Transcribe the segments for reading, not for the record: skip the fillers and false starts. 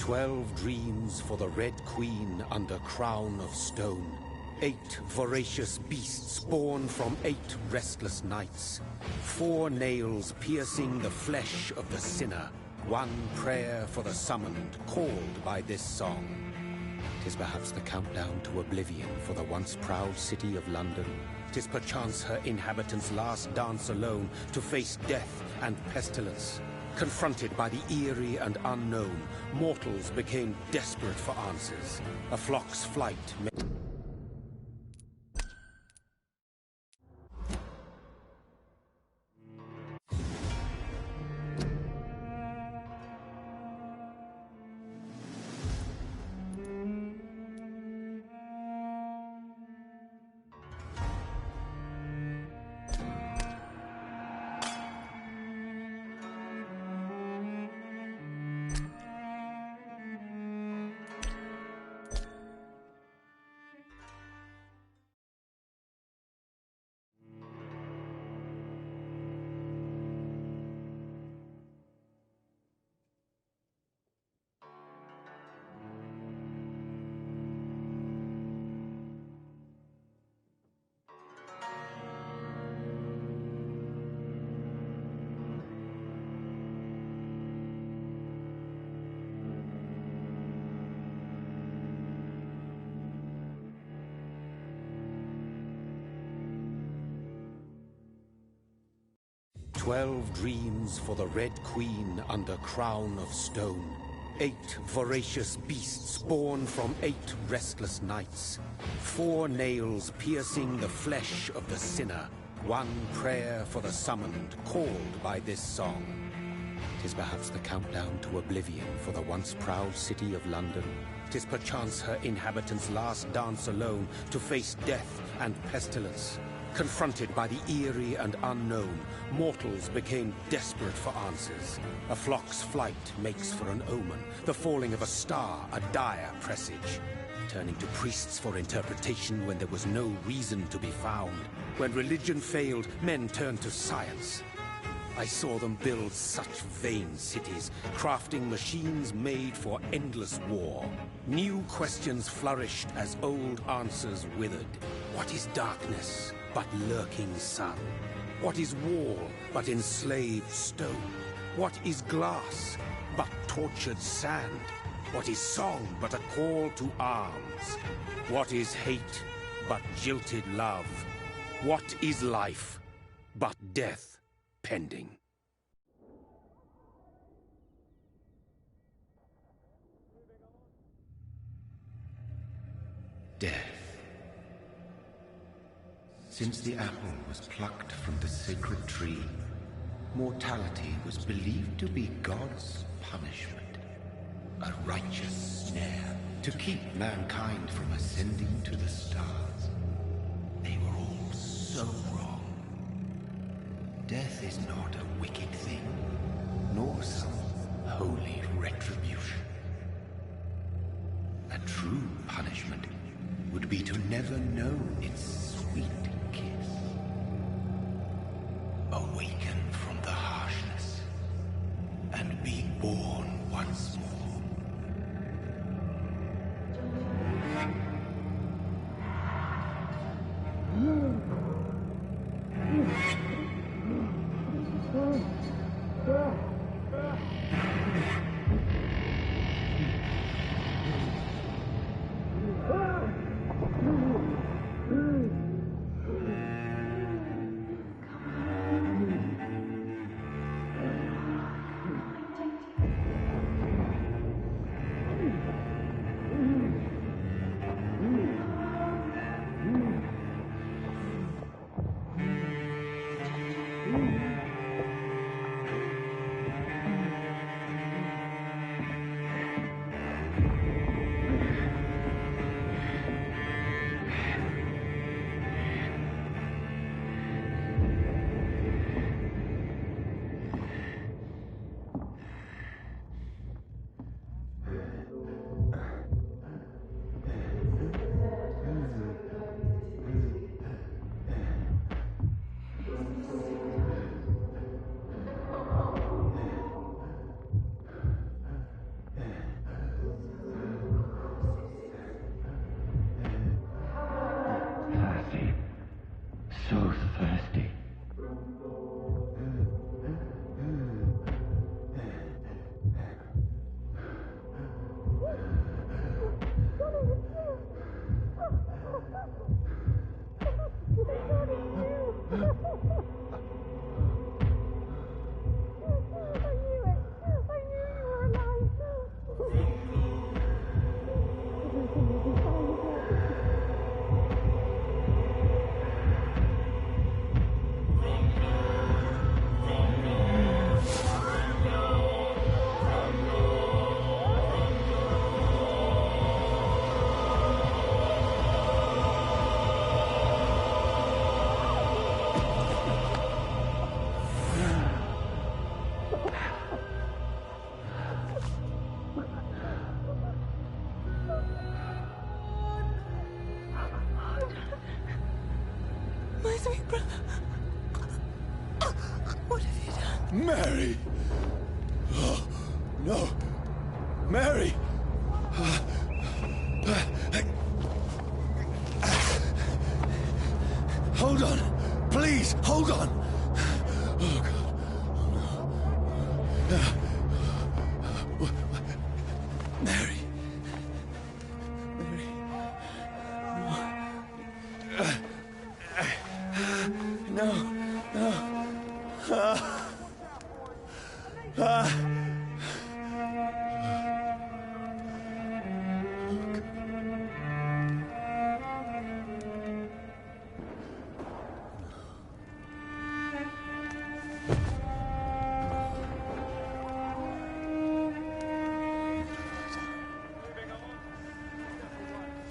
12 dreams for the Red Queen under crown of stone. 8 voracious beasts born from 8 restless nights. 4 nails piercing the flesh of the sinner. 1 prayer for the summoned, called by this song. 'Tis perhaps the countdown to oblivion for the once proud city of London. 'Tis perchance her inhabitants' last dance alone to face death and pestilence. Confronted by the eerie and unknown, mortals became desperate for answers. A flock's flight may... 12 dreams for the Red Queen under crown of stone. 8 voracious beasts born from 8 restless nights. 4 nails piercing the flesh of the sinner. 1 prayer for the summoned, called by this song. 'Tis perhaps the countdown to oblivion for the once proud city of London. 'Tis perchance her inhabitants' last dance alone to face death and pestilence. Confronted by the eerie and unknown, mortals became desperate for answers. A flock's flight makes for an omen, the falling of a star a dire presage. Turning to priests for interpretation when there was no reason to be found. When religion failed, men turned to science. I saw them build such vain cities, crafting machines made for endless war. New questions flourished as old answers withered. What is darkness but lurking sun? What is wall but enslaved stone? What is glass but tortured sand? What is song but a call to arms? What is hate but jilted love? What is life but death pending? Death. Since the apple was plucked from the sacred tree, mortality was believed to be God's punishment, a righteous snare to keep mankind from ascending to the stars. They were all so wrong. Death is not a wicked thing, nor some holy retribution. A true punishment would be to never know its sweet kiss. Awaken from the harshness and be born once more. What have you done? Mary! Oh, no! Mary! Hold on! Please, hold on! Oh, God. Oh, no. Mary. Mary. No. No.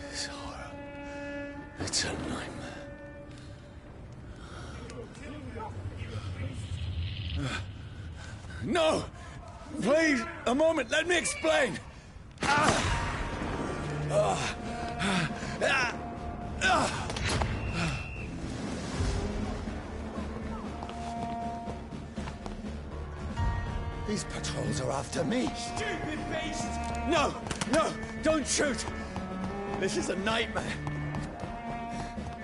This horror. It's a nightmare. No! Please, a moment, let me explain! These patrols are after me. Stupid beast! No! No! Don't shoot! This is a nightmare.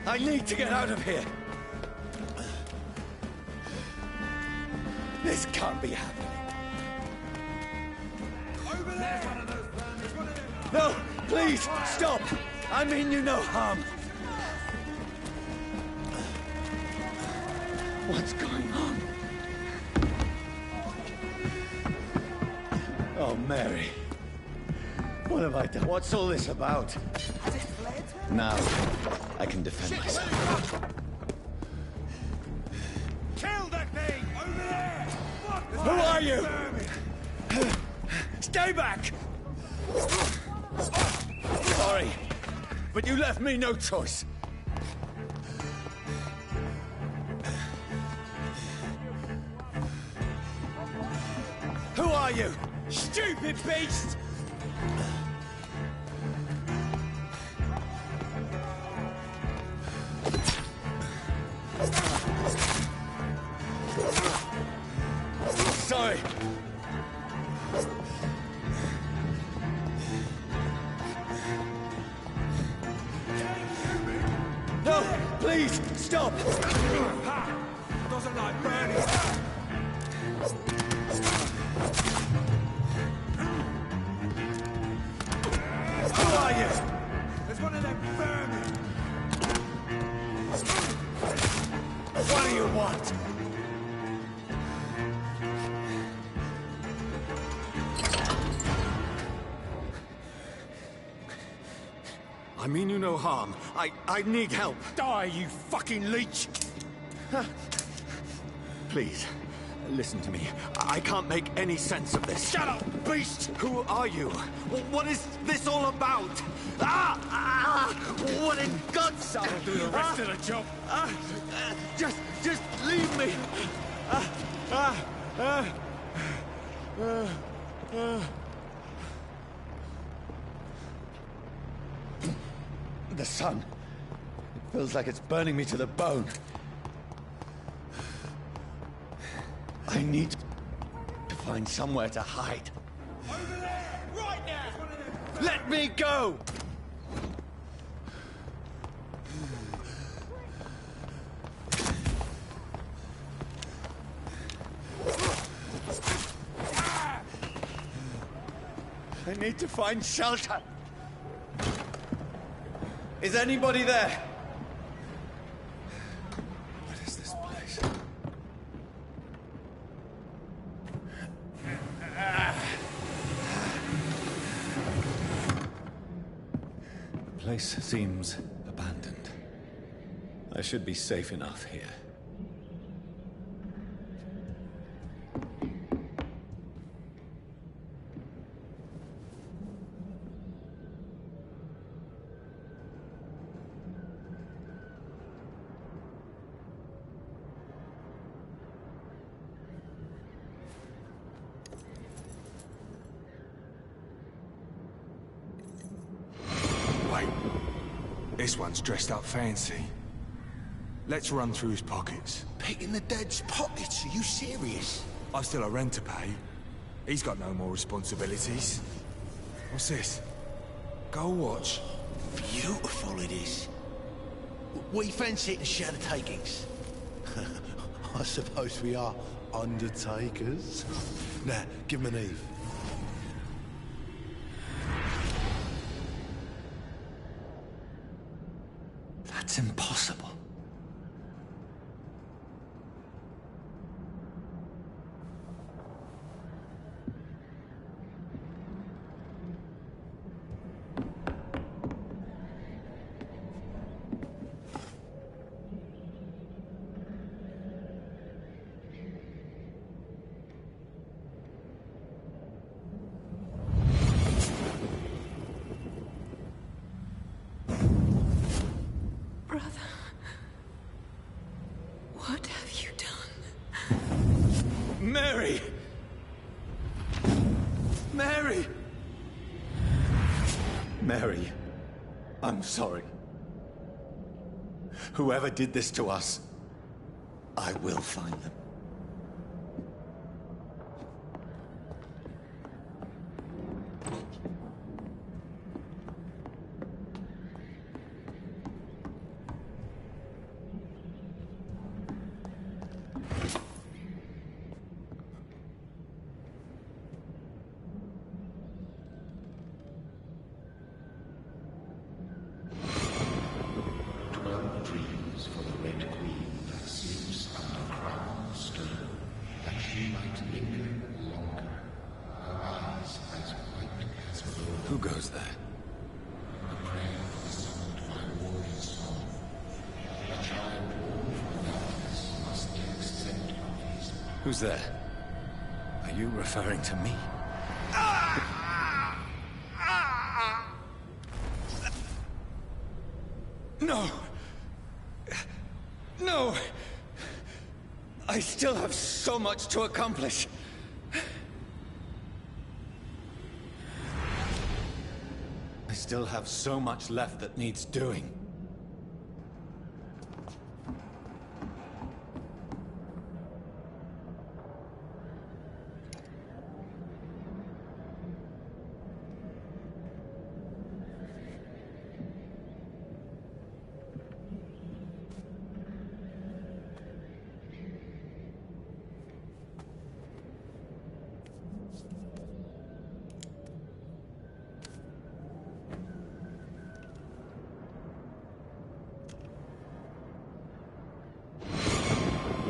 I need to get out of here. This can't be happening. Over there! One of those vermin! One of them! No! Please! Stop! I mean you no harm. What's going on? Oh, Mary. What have I done? What's all this about? Has it fled? Now, I can defend myself. Kill that thing! Over there! What? Who are you? Vermin! Stay back! Sorry, but you left me no choice. Who are you? Stupid beast! Sorry. No, please, stop! Ha! Doesn't like burning! Who are you? There's one of them vermin! What do you want? I mean you no harm. I need help. Die, you fucking leech! Please, listen to me. I can't make any sense of this. Shut up, beast! Who are you? What is this all about? What in God's sake? I'll do the rest of the job. Just leave me. The sun. It feels like it's burning me to the bone. I need to find somewhere to hide. Over there! Right now! Let me go! I need to find shelter. Is anybody there? What is this place? The place seems abandoned. I should be safe enough here. Wait. This one's dressed up fancy. Let's run through his pockets. Picking the dead's pockets? Are you serious? I've still a rent to pay. He's got no more responsibilities. What's this? Gold watch. Beautiful it is. We fancy it and share the takings. I suppose we are undertakers. Now, give him an Eve. That's impossible. What have you done? Mary! Mary! Mary, I'm sorry. Whoever did this to us, I will find them. Dreams for the Red Queen that sleeps under crown of stone, that she might linger longer, her eyes as white as gold. Who goes there? The prayer is summoned by warrior song. The child born from darkness must accept of his. Who's there? Are you referring to me? No! No! I still have so much to accomplish. I still have so much left that needs doing.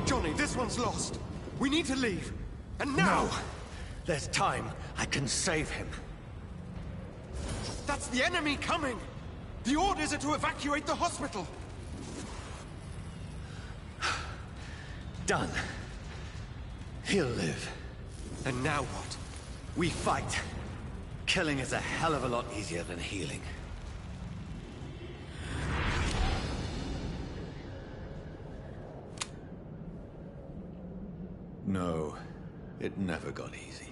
Johnny, this one's lost. We need to leave. And now! No! There's time. I can save him. That's the enemy coming! The orders are to evacuate the hospital! Done. He'll live. And now what? We fight. Killing is a hell of a lot easier than healing. No, it never got easy.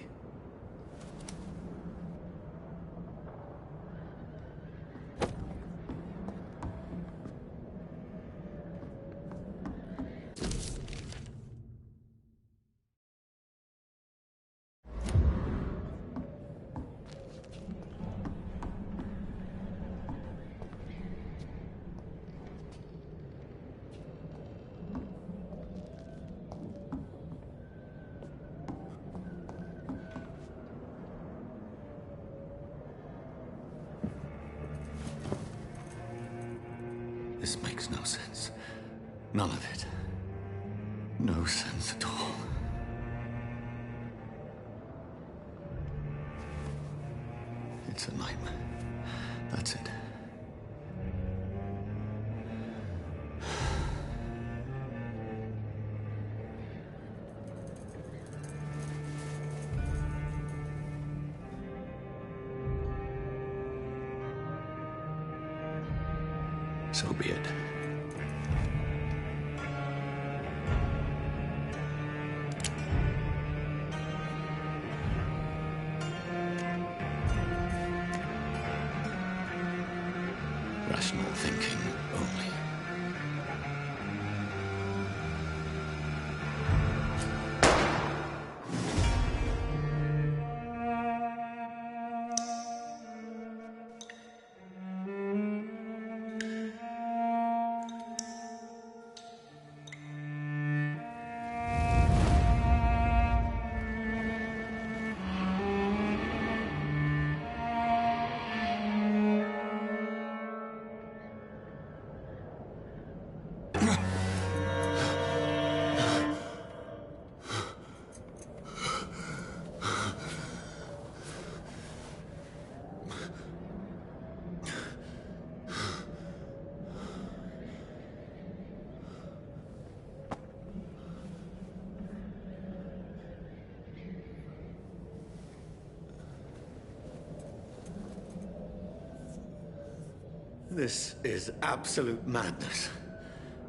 This makes no sense. None of it. No sense at all. It's a nightmare. That's it. So be it. Rational thinking only. This is absolute madness.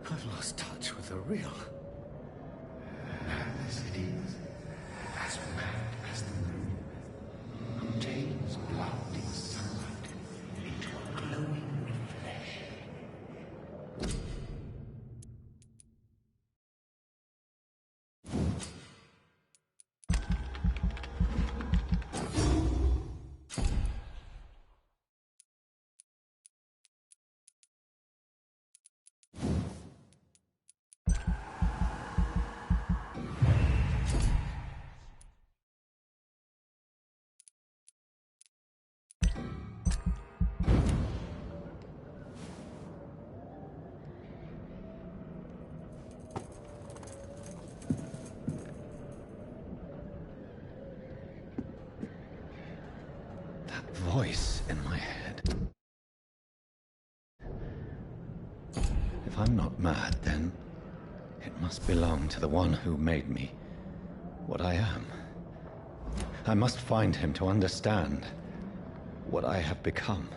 I've lost touch with the real. Madness it is, as mad as the moon. Contains blinding sunlight into a glowing flesh. Voice in my head. If I'm not mad, then it must belong to the one who made me what I am. I must find him to understand what I have become.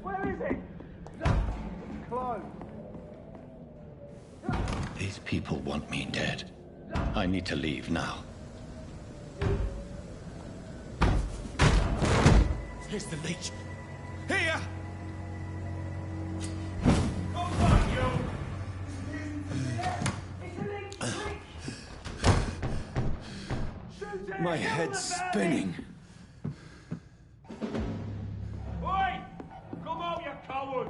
Where is it? Close. These people want me dead. I need to leave now. Here's the leech. Here! My head's spinning. Oi! Come out, you coward!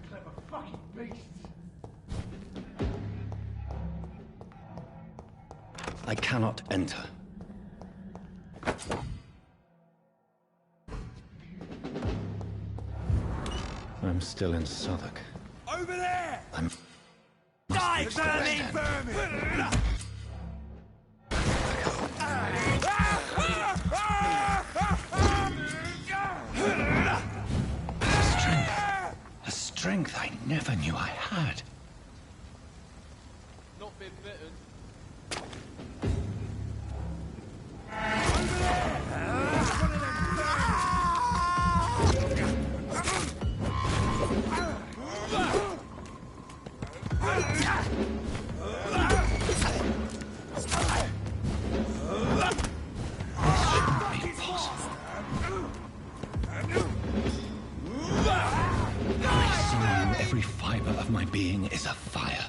Clever fucking beasts. I cannot enter. I'm still in Southwark. Over there! I'm... Die, reach the West burning End. vermin! A strength I never knew I had. Not been bitten. Every fiber of my being is afire.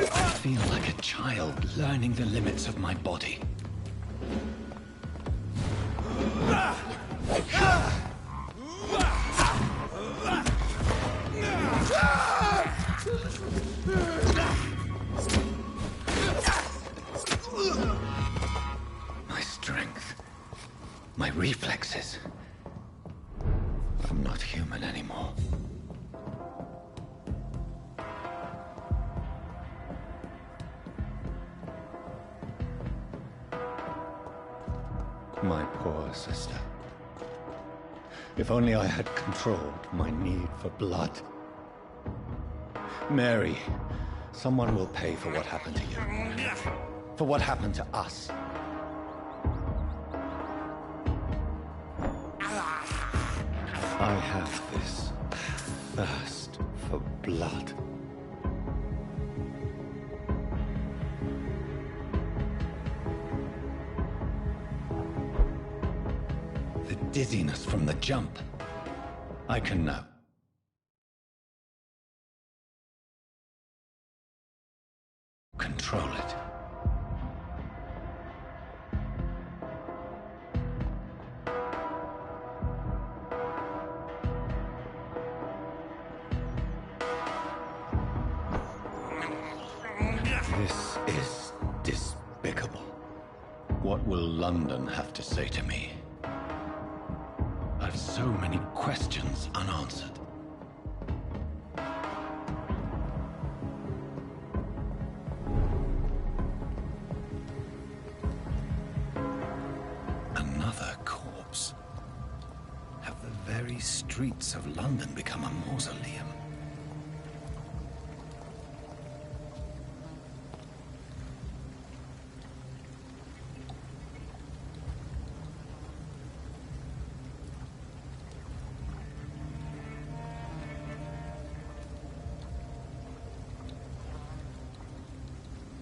I feel like a child learning the limits of my body. My strength, my reflexes. I'm not human anymore. My poor sister. If only I had controlled my need for blood. Mary, someone will pay for what happened to you. For what happened to us. I have this thirst for blood. The dizziness from the jump. I can now control it. This is despicable. What will London have to say to me? I've so many questions unanswered. these streets of London become a mausoleum?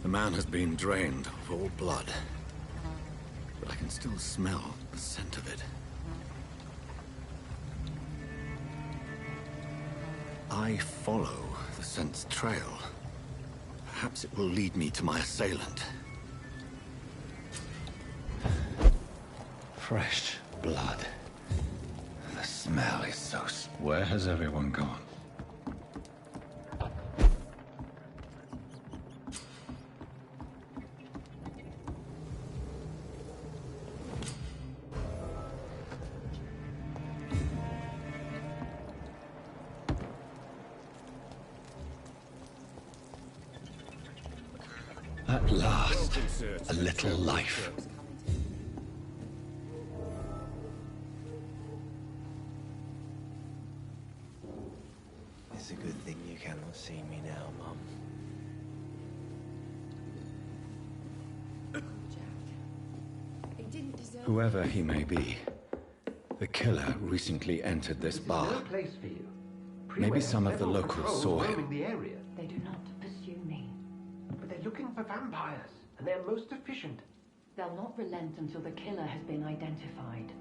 The man has been drained of all blood, but I can still smell the scent of it. I follow the scent's trail. Perhaps it will lead me to my assailant. Fresh blood. The smell is so... Where has everyone gone? At last, a little life. It's a good thing you cannot see me now, Mum. Whoever he may be, the killer recently entered this bar. No place for you. Maybe some of the locals saw him. The area. They do not pursue me. But they're looking for vampires, and they're most efficient. They'll not relent until the killer has been identified.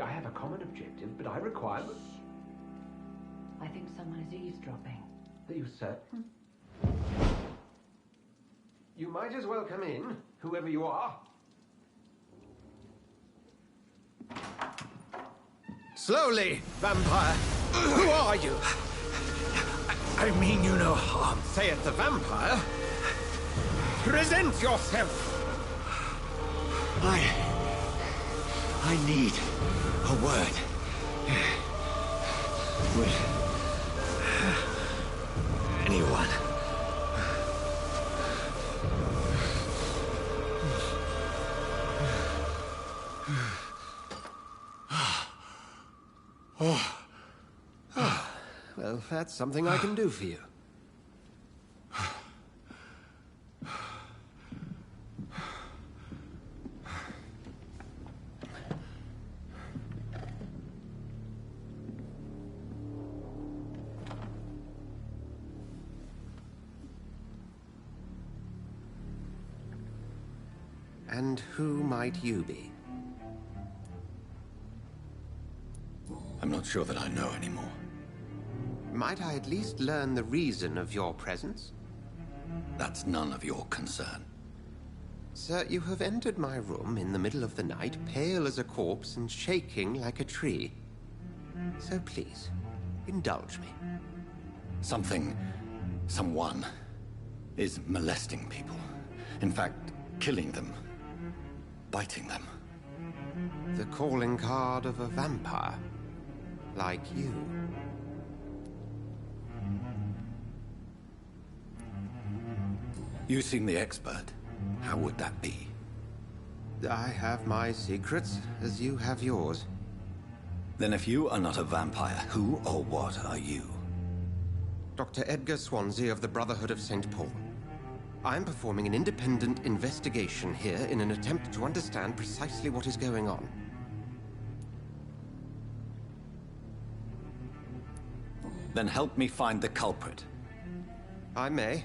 I have a common objective, but I require... I think someone is eavesdropping. Are you certain? You might as well come in, whoever you are. Slowly, vampire! Who are you? I mean you no harm. Saith the vampire. Present yourself! I need a word. Would anyone? Well, that's something I can do for you. And who might you be? I'm not sure that I know anymore. Might I at least learn the reason of your presence? That's none of your concern. Sir, you have entered my room in the middle of the night, pale as a corpse and shaking like a tree. So please, indulge me. Someone is molesting people. In fact, killing them. Biting them. The calling card of a vampire. Like you. You seem the expert. How would that be? I have my secrets, as you have yours. Then if you are not a vampire, who or what are you? Dr. Edgar Swansea of the Brotherhood of St. Paul. I'm performing an independent investigation here in an attempt to understand precisely what is going on. Then help me find the culprit. I may,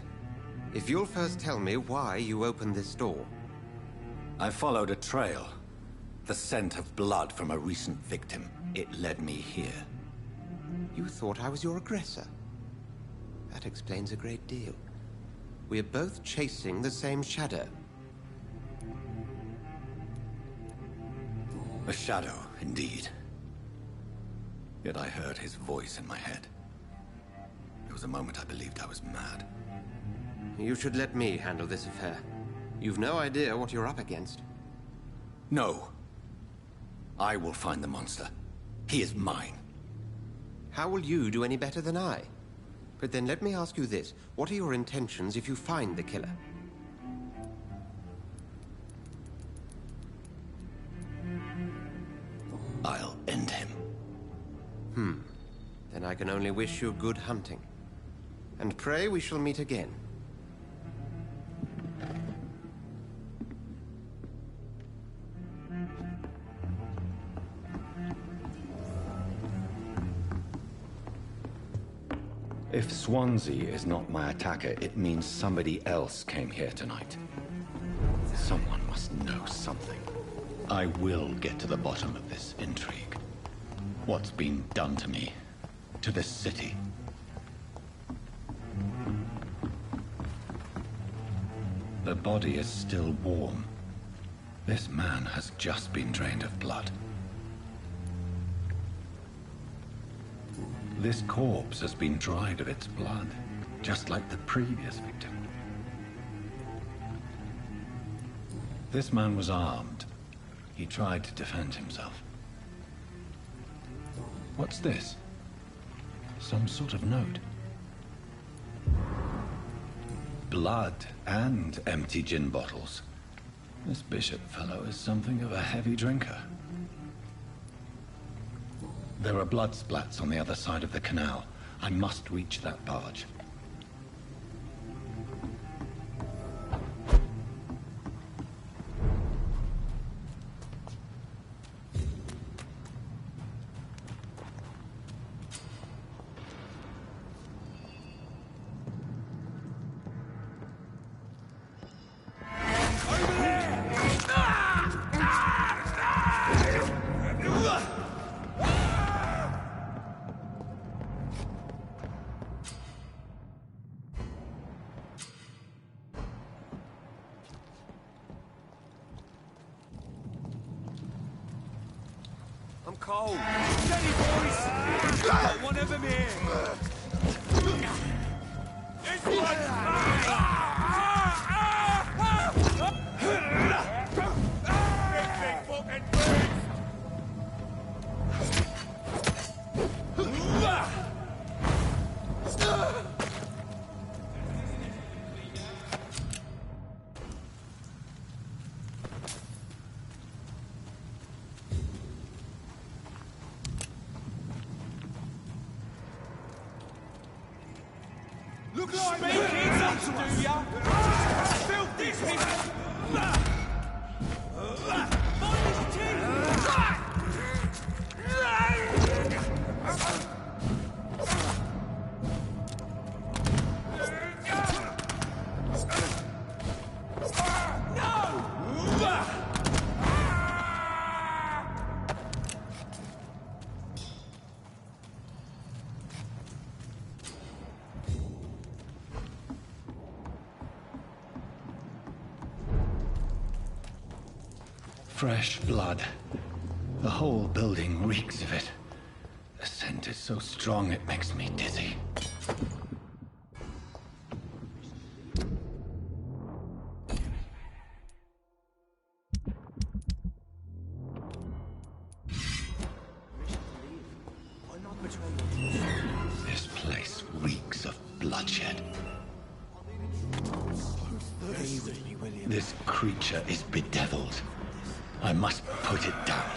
if you'll first tell me why you opened this door. I followed a trail. The scent of blood from a recent victim. It led me here. You thought I was your aggressor. That explains a great deal. We're both chasing the same shadow. A shadow, indeed. Yet I heard his voice in my head. There was a moment I believed I was mad. You should let me handle this affair. You've no idea what you're up against. No. I will find the monster. He is mine. How will you do any better than I? But then let me ask you this. What are your intentions if you find the killer? I'll end him. can only wish you good hunting. And pray we shall meet again. If Swansea is not my attacker, it means somebody else came here tonight. Someone must know something. I will get to the bottom of this intrigue. What's been done to me, to this city. The body is still warm. This man has just been drained of blood. This corpse has been dried of its blood, just like the previous victim. This man was armed. He tried to defend himself. What's this? Some sort of note. Blood and empty gin bottles. This bishop fellow is something of a heavy drinker. There are blood splats on the other side of the canal. I must reach that barge. I'm cold. Steady, boys! Got one of them here! This one's mine! Big fucking beast! Look like speaking something, do ya? Filthy people! Find his teeth! Fresh blood. The whole building reeks of it. The scent is so strong it makes me dizzy. This place reeks of bloodshed. This creature is bedeviled. I must put it down.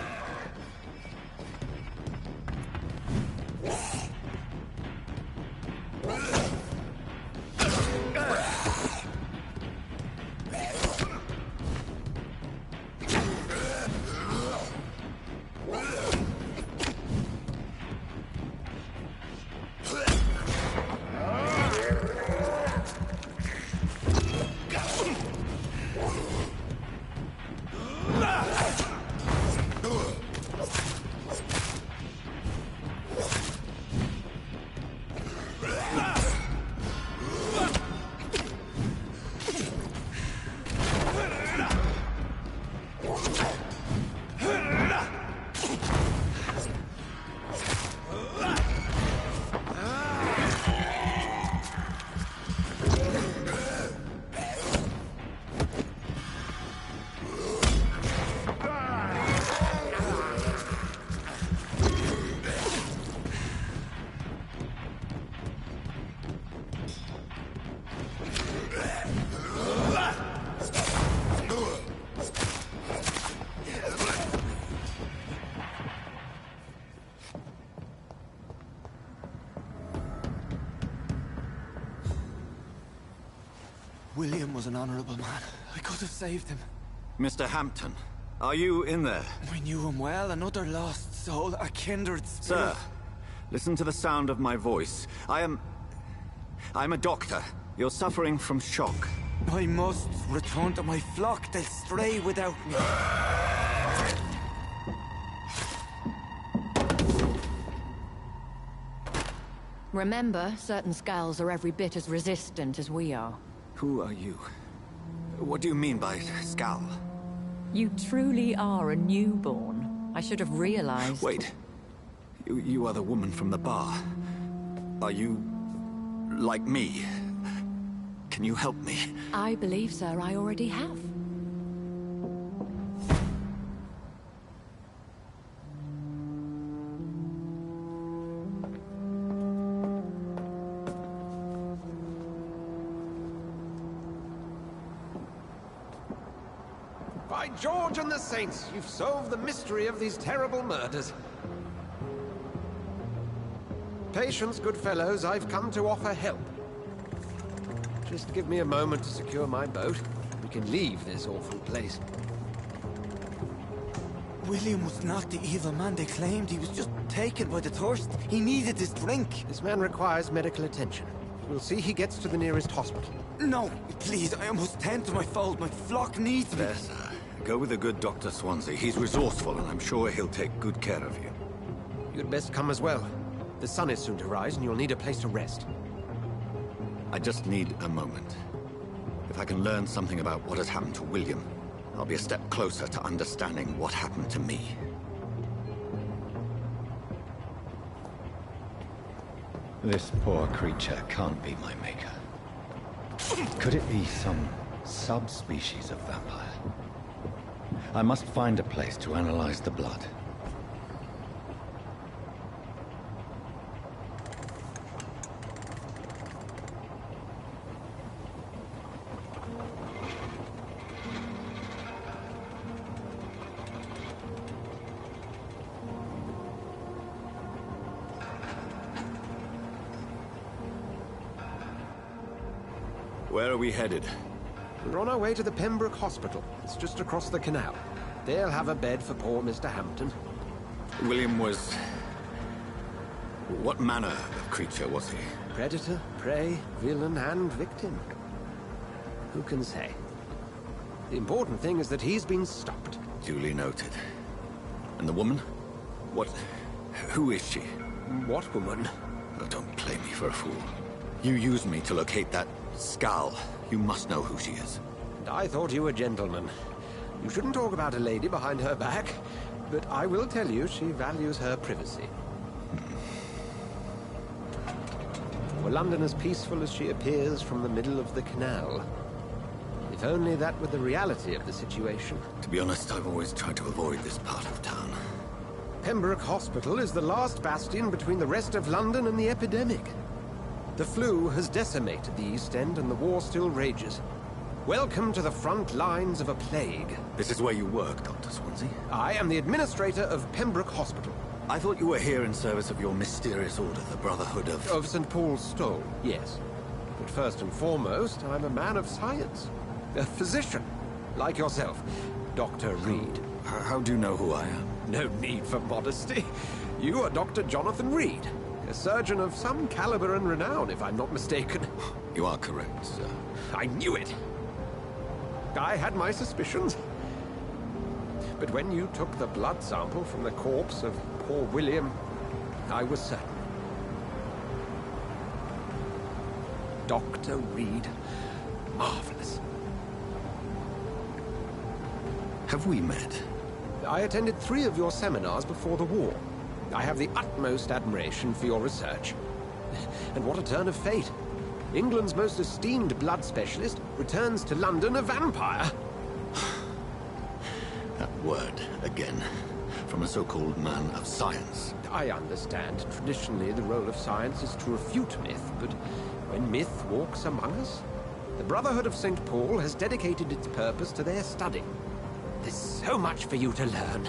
was an honorable man. I could have saved him. Mr. Hampton, are you in there? We knew him well, another lost soul, a kindred spirit. Sir, listen to the sound of my voice. I'm a doctor. You're suffering from shock. I must return to my flock. They'll stray without me. Remember, certain skulls are every bit as resistant as we are. Who are you? What do you mean by skull? You truly are a newborn. I should have realized. Wait. You are the woman from the bar. Are you... like me? Can you help me? I believe, sir, I already have. By George and the Saints, you've solved the mystery of these terrible murders. Patience, good fellows, I've come to offer help. Just give me a moment to secure my boat. We can leave this awful place. William was not the evil man they claimed. He was just taken by the thirst. He needed his drink. This man requires medical attention. We'll see he gets to the nearest hospital. No, please, I must tend to my fold. My flock needs me. There, sir. Go with the good Dr. Swansea. He's resourceful, and I'm sure he'll take good care of you. You'd best come as well. The sun is soon to rise, and you'll need a place to rest. I just need a moment. If I can learn something about what has happened to William, I'll be a step closer to understanding what happened to me. This poor creature can't be my maker. Could it be some subspecies of vampire? I must find a place to analyze the blood. Where are we headed? We're on our way to the Pembroke Hospital. It's just across the canal. They'll have a bed for poor Mr. Hampton. William was... what manner of creature was he? Predator, prey, villain, and victim. Who can say? The important thing is that he's been stopped. Duly noted. And the woman? What... who is she? What woman? Oh, don't play me for a fool. You used me to locate that skull. You must know who she is. And I thought you a gentleman. You shouldn't talk about a lady behind her back, but I will tell you she values her privacy. Were London as peaceful as she appears from the middle of the canal? If only that were the reality of the situation. To be honest, I've always tried to avoid this part of town. Pembroke Hospital is the last bastion between the rest of London and the epidemic. The flu has decimated the East End and the war still rages. Welcome to the front lines of a plague. This is where you work, Dr. Swansea? I am the administrator of Pembroke Hospital. I thought you were here in service of your mysterious order, the Brotherhood of... Of St. Paul's Stole, yes. But first and foremost, I'm a man of science. A physician, like yourself, Dr. Reed. How do you know who I am? No need for modesty. You are Dr. Jonathan Reed. A surgeon of some caliber and renown, if I'm not mistaken. You are correct, sir. I knew it! I had my suspicions. But when you took the blood sample from the corpse of poor William, I was certain. Dr. Reed. Marvelous. Have we met? I attended 3 of your seminars before the war. I have the utmost admiration for your research. And what a turn of fate. England's most esteemed blood specialist returns to London a vampire. That word, again, from a so-called man of science. I understand. Traditionally, the role of science is to refute myth, but when myth walks among us, the Brotherhood of St. Paul has dedicated its purpose to their study. There's so much for you to learn.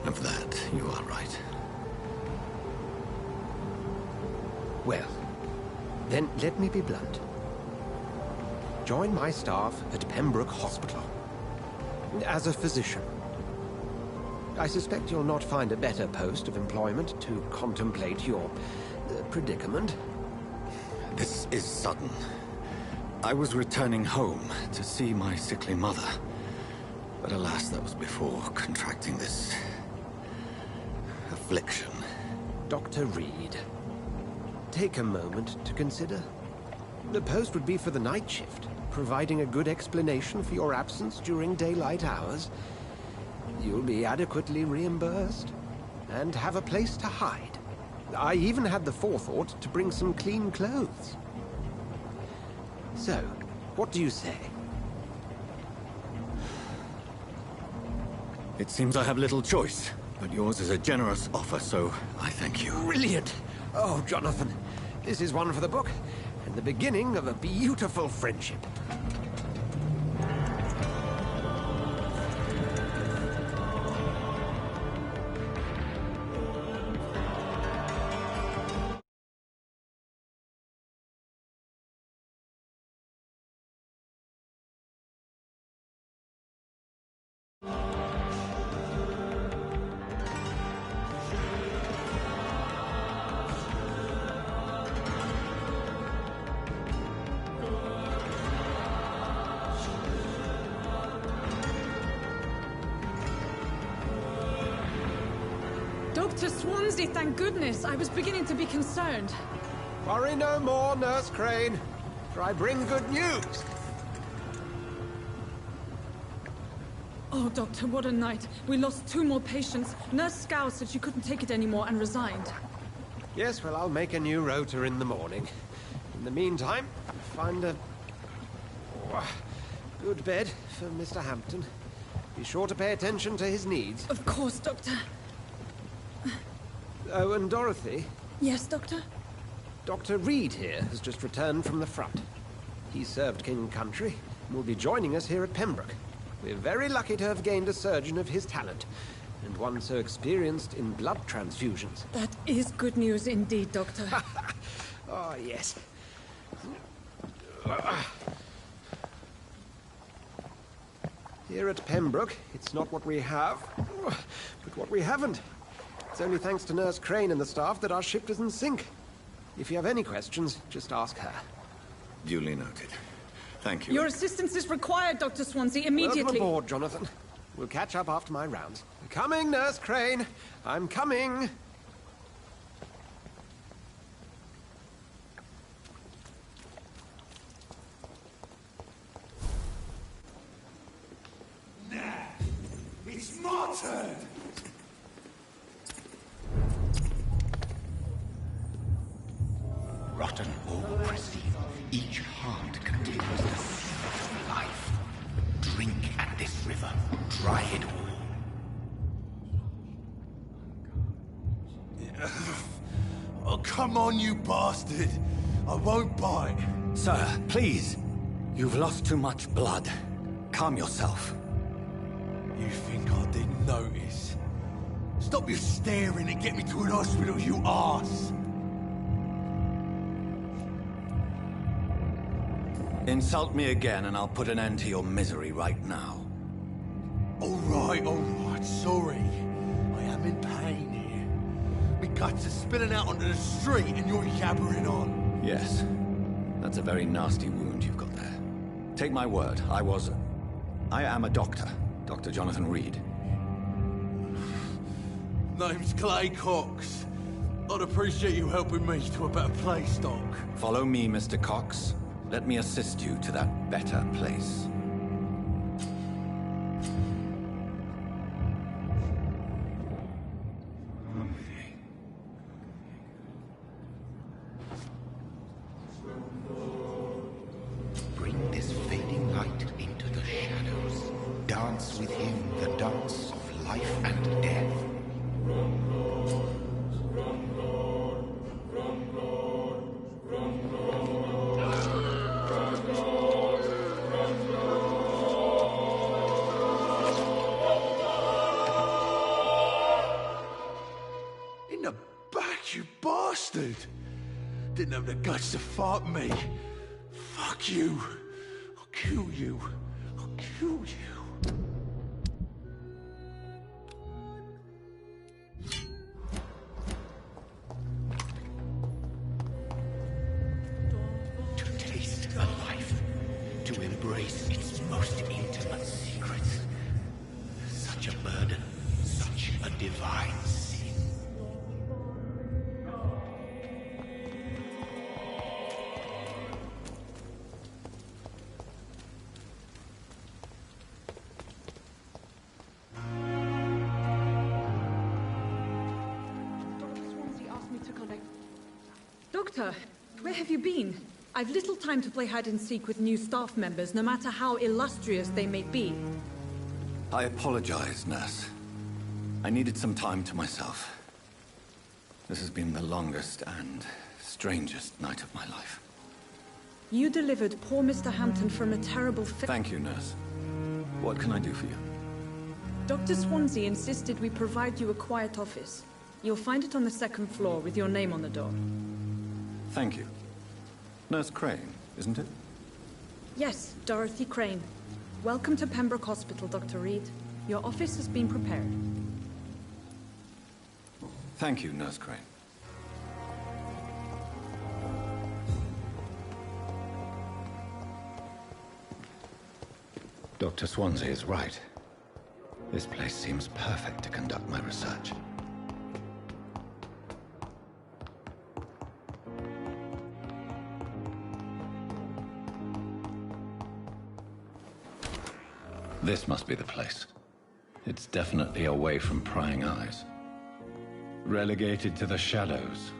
Of that, you are right. Well, then let me be blunt. join my staff at Pembroke Hospital. As a physician. I suspect you'll not find a better post of employment to contemplate your predicament. This is sudden. I was returning home to see my sickly mother. But alas, that was before contracting this affliction. Dr. Reed, take a moment to consider. The post would be for the night shift, providing a good explanation for your absence during daylight hours. You'll be adequately reimbursed, and have a place to hide. I even had the forethought to bring some clean clothes. So, what do you say? It seems I have little choice, but yours is a generous offer, so I thank you. Brilliant! Oh, Jonathan, this is one for the book, and the beginning of a beautiful friendship. Dr. Swansea, thank goodness. I was beginning to be concerned. Worry no more, Nurse Crane, for I bring good news. Oh, Doctor, what a night. We lost 2 more patients. Nurse Scow said she couldn't take it anymore and resigned. Yes, well, I'll make a new rota in the morning. In the meantime, find a good bed for Mr. Hampton. Be sure to pay attention to his needs. Of course, Doctor. Oh, and Dorothy? Yes, Doctor? Dr. Reed here has just returned from the front. He served King Country and will be joining us here at Pembroke. We're very lucky to have gained a surgeon of his talent, and one so experienced in blood transfusions. That is good news indeed, Doctor. Oh, yes. Here at Pembroke, it's not what we have, but what we haven't. It's only thanks to Nurse Crane and the staff that our ship doesn't sink. If you have any questions, just ask her. Duly noted. Thank you. Your assistance is required, Dr. Swansea, immediately. Welcome aboard, Jonathan. We'll catch up after my rounds. Coming, Nurse Crane. I'm coming. Nah, it's my turn. Rotten all perceive, each heart contains the seed of life. Drink at this river, dry it all. Oh, come on, you bastard. I won't bite. Sir, please. You've lost too much blood. Calm yourself. You think I didn't notice? Stop your staring and get me to an hospital, you arse! Insult me again and I'll put an end to your misery right now. All right, sorry. I am in pain here. My guts are spilling out onto the street and you're yabbering on. Yes. That's a very nasty wound you've got there. Take my word, I am a doctor. Dr. Jonathan Reed. Name's Clay Cox. I'd appreciate you helping me to a better place, Doc. Follow me, Mr. Cox. Let me assist you to that better place. Bring this fading light into the shadows. Dance with him the dance of life and death. In the back, you bastard! Didn't have the guts to fight me. Fuck you. I'll kill you. I'll kill you. To taste a life, to embrace its most intimate secrets. Such a burden, such a divine sin. Doctor, where have you been? I've little time to play hide and seek with new staff members, no matter how illustrious they may be. I apologize, nurse. I needed some time to myself. This has been the longest and strangest night of my life. You delivered poor Mr. Hampton from a terrible Thank you, nurse. What can I do for you? Dr. Swansea insisted we provide you a quiet office. You'll find it on the second floor with your name on the door. Thank you. Nurse Crane, isn't it? Yes, Dorothy Crane. Welcome to Pembroke Hospital, Dr. Reed. Your office has been prepared. Thank you, Nurse Crane. Dr. Swansea is right. This place seems perfect to conduct my research. This must be the place. It's definitely away from prying eyes. Relegated to the shadows.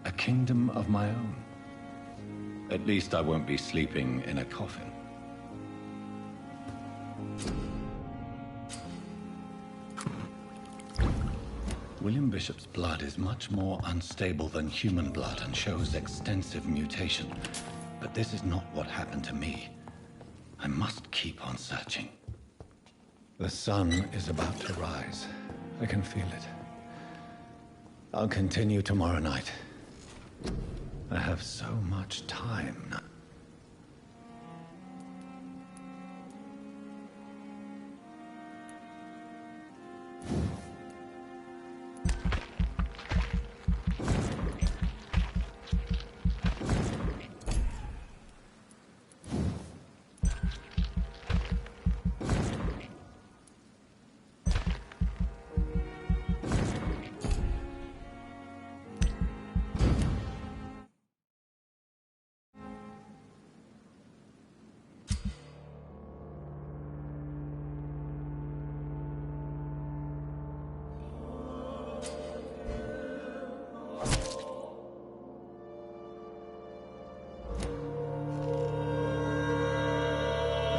A kingdom of my own. At least I won't be sleeping in a coffin. William Bishop's blood is much more unstable than human blood and shows extensive mutation. But this is not what happened to me. I must keep on searching. The sun is about to rise. I can feel it. I'll continue tomorrow night. I have so much time now.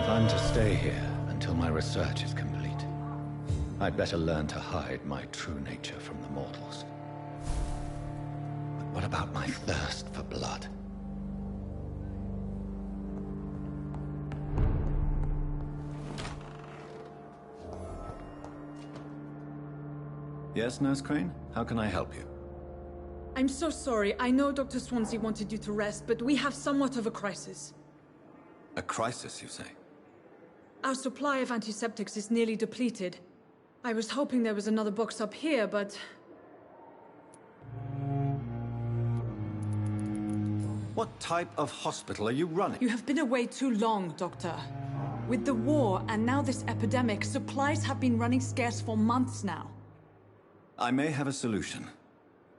I'm to stay here until my research is complete. I'd better learn to hide my true nature from the mortals. But what about my thirst for blood? Yes, Nurse Crane? How can I help you? I'm so sorry. I know Dr. Swansea wanted you to rest, but we have somewhat of a crisis. A crisis, you say? Our supply of antiseptics is nearly depleted. I was hoping there was another box up here, but... What type of hospital are you running? You have been away too long, Doctor. With the war and now this epidemic, supplies have been running scarce for months now. I may have a solution.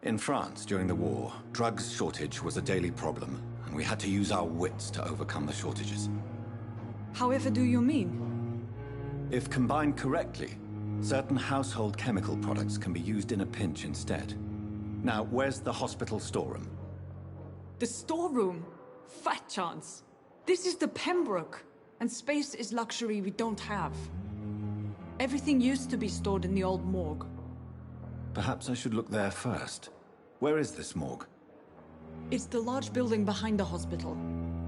In France, during the war, drugs shortage was a daily problem, and we had to use our wits to overcome the shortages. However do you mean? If combined correctly, certain household chemical products can be used in a pinch instead. Now, where's the hospital storeroom? The storeroom? Fat chance. This is the Pembroke, and space is luxury we don't have. Everything used to be stored in the old morgue. Perhaps I should look there first. Where is this morgue? It's the large building behind the hospital.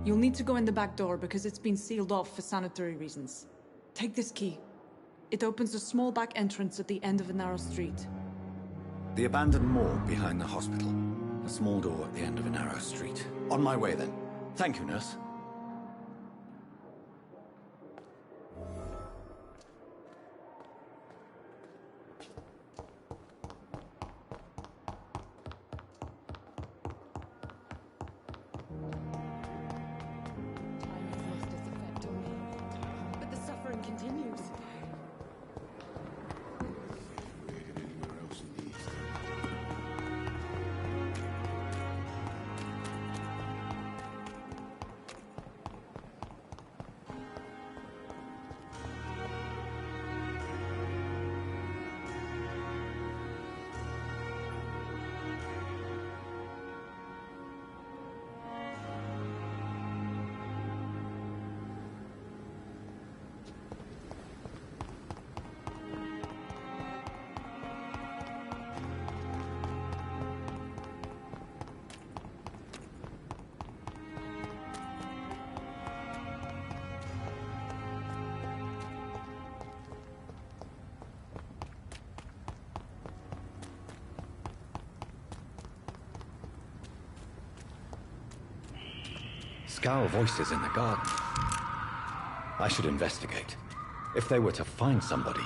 You'll need to go in the back door because it's been sealed off for sanitary reasons. Take this key. It opens a small back entrance at the end of a narrow street. The abandoned morgue behind the hospital. A small door at the end of a narrow street. On my way then. Thank you, nurse. Scowl voices in the garden. I should investigate. If they were to find somebody...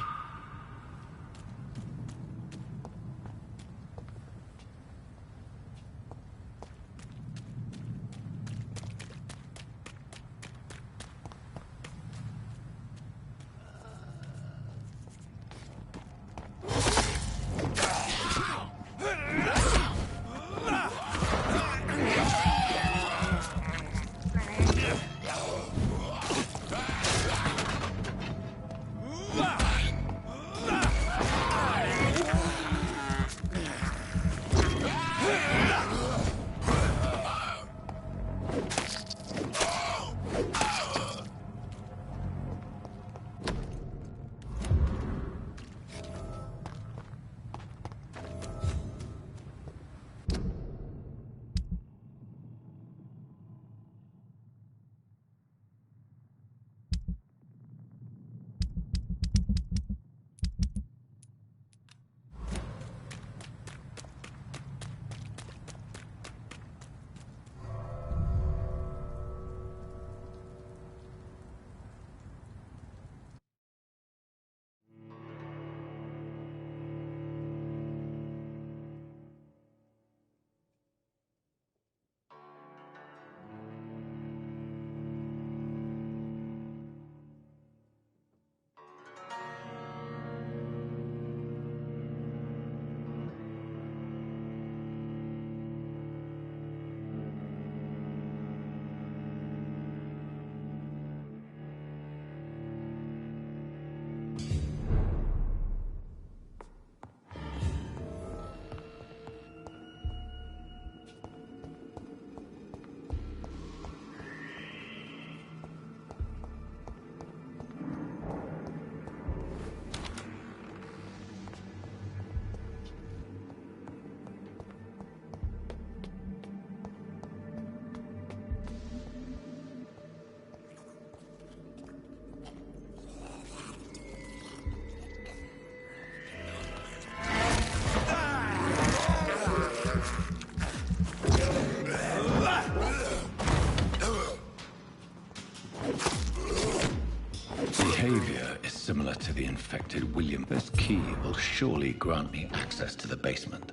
Behavior is similar to the infected William. This key will surely grant me access to the basement.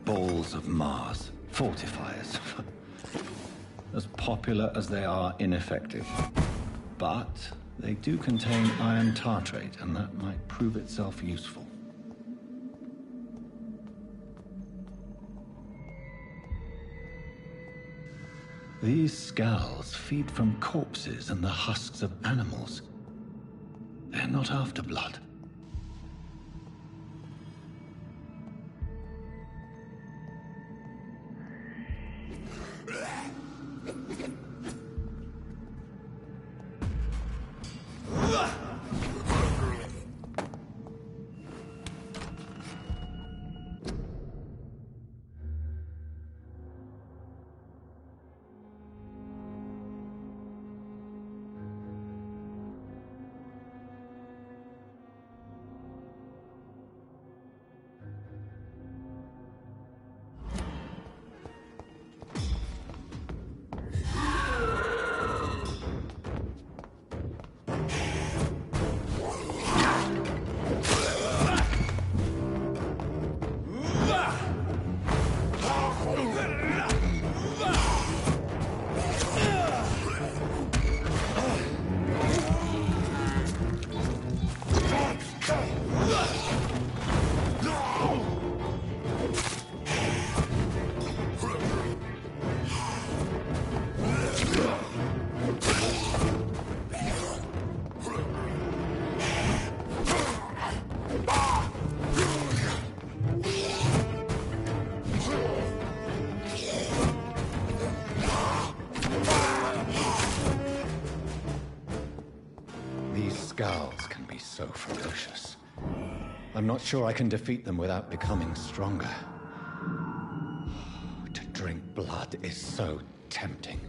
Balls of Mars, fortifiers. As popular as they are ineffective. But they do contain iron tartrate, and that might prove itself useful. These scowls feed from corpses and the husks of animals. They're not after blood. Skulls can be so ferocious. I'm not sure I can defeat them without becoming stronger. To drink blood is so tempting.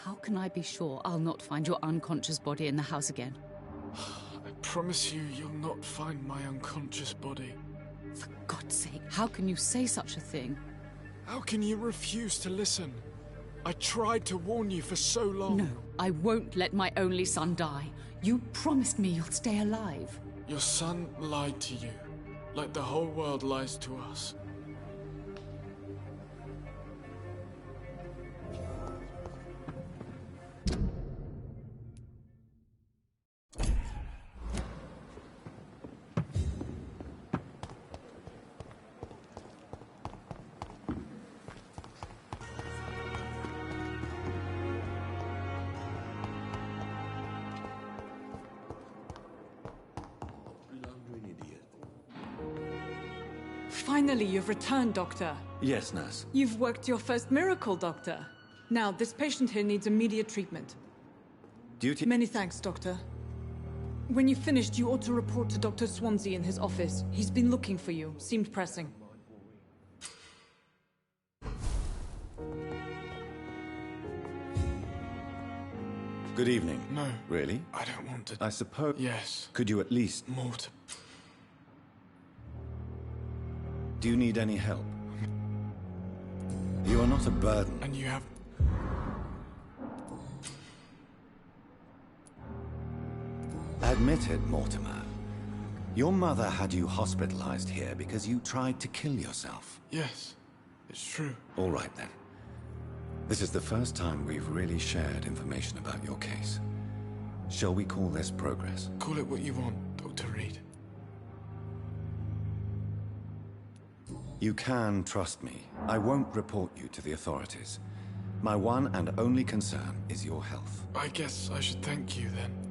How can I be sure I'll not find your unconscious body in the house again? I promise you, you'll not find my unconscious body. For God's sake, how can you say such a thing? How can you refuse to listen? I tried to warn you for so long. No, I won't let my only son die. You promised me you'll stay alive. Your son lied to you, like the whole world lies to us. Finally, you've returned, Doctor. Yes, nurse. You've worked your first miracle, Doctor. Now, this patient here needs immediate treatment. Duty... Many thanks, Doctor. When you've finished, you ought to report to Dr. Swansea in his office. He's been looking for you. Seemed pressing. Good evening. No. Really? I don't want to... I suppose... Yes. Could you at least... More to... Do you need any help? You are not a burden. And you have... Admit it, Mortimer. Your mother had you hospitalized here because you tried to kill yourself. Yes, it's true. All right, then. This is the first time we've really shared information about your case. Shall we call this progress? Call it what you want, Dr. Reed. You can trust me. I won't report you to the authorities. My one and only concern is your health. I guess I should thank you, then.